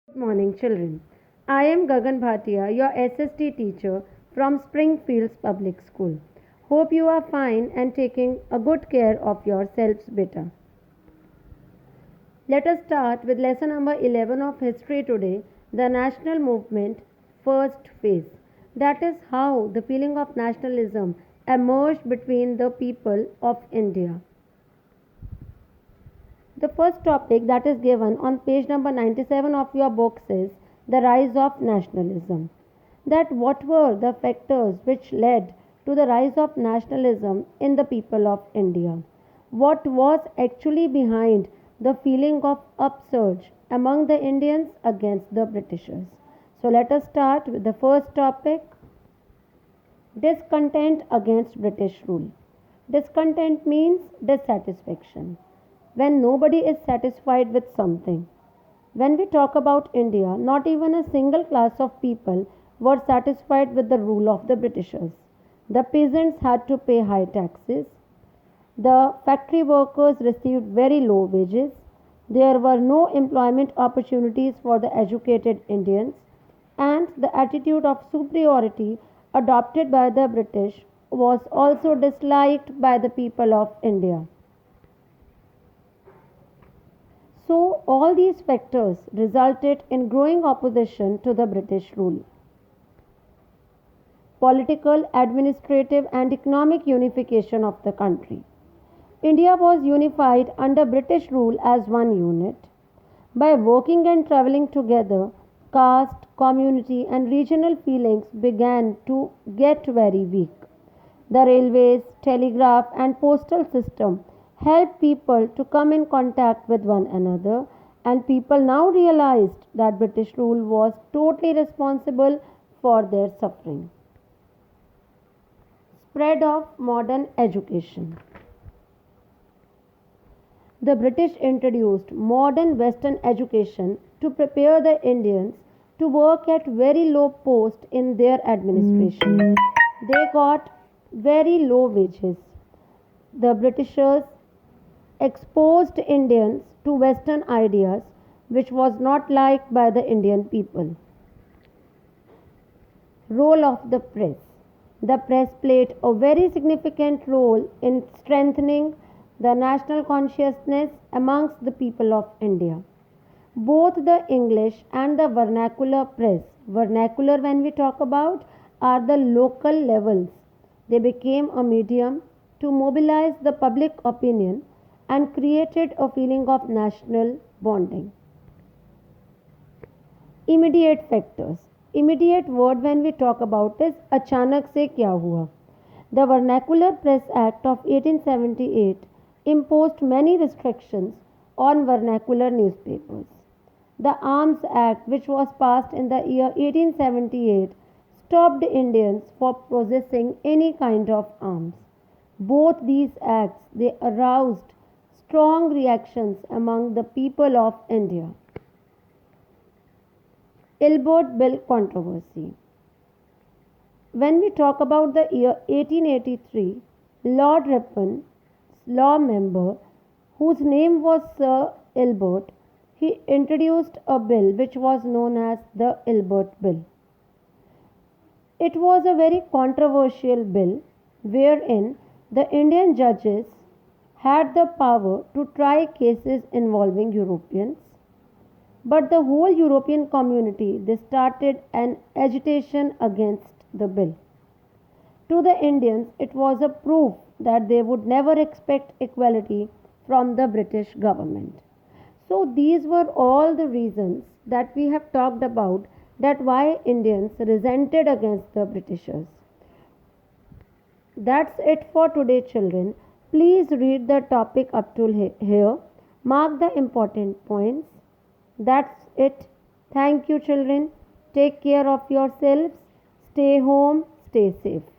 Good morning, children. I am Gagan Bhatia, your SST teacher from Springfields Public School. Hope you are fine and taking a good care of yourselves, beta. Let us start with lesson number 11 of history today, the national movement, first phase. That is how the feeling of nationalism emerged between the people of India. The first topic that is given on page number 97 of your books is the rise of nationalism. That what were the factors which led to the rise of nationalism in the people of India? What was actually behind the feeling of upsurge among the Indians against the Britishers? So let us start with the first topic, discontent against British rule. Discontent means dissatisfaction when nobody is satisfied with something. When we talk about India, not even a single class of people were satisfied with the rule of the Britishers. The peasants had to pay high taxes. The factory workers received very low wages. There were no employment opportunities for the educated Indians. And the attitude of superiority adopted by the British was also disliked by the people of India. So, all these factors resulted in growing opposition to the British rule. Political, administrative, and economic unification of the country. India was unified under British rule as one unit. By working and traveling together, caste, community, and regional feelings began to get very weak. The railways, telegraph, and postal system helped people to come in contact with one another, and people now realized that British rule was totally responsible for their suffering. Spread of modern education. The British introduced modern Western education to prepare the Indians to work at very low post in their administration. They got very low wages. The Britishers exposed Indians to Western ideas which was not liked by the Indian people. Role of the press. The press played a very significant role in strengthening the national consciousness amongst the people of India. Both the English and the vernacular press, vernacular when we talk about, are the local levels. They became a medium to mobilize the public opinion and created a feeling of national bonding. Immediate factors. Immediate word when we talk about is अचानक से क्या हुआ. The Vernacular Press Act of 1878 imposed many restrictions on vernacular newspapers. The Arms Act, which was passed in the year 1878, stopped Indians for possessing any kind of arms. Both these acts they aroused strong reactions among the people of India. Ilbert Bill controversy. When we talk about the year 1883, Lord Ripon, law member, whose name was Sir Ilbert, he introduced a bill which was known as the Ilbert Bill. It was a very controversial bill wherein the Indian judges had the power to try cases involving Europeans, but the whole European community they started an agitation against the bill. To the Indians, it was a proof that they would never expect equality from the British government. So these were all the reasons that we have talked about that why Indians resented against the Britishers. That's it for today, children. Please read the topic up to here. Mark the important points. That's it. Thank you, children. Take care of yourselves. Stay home. Stay safe.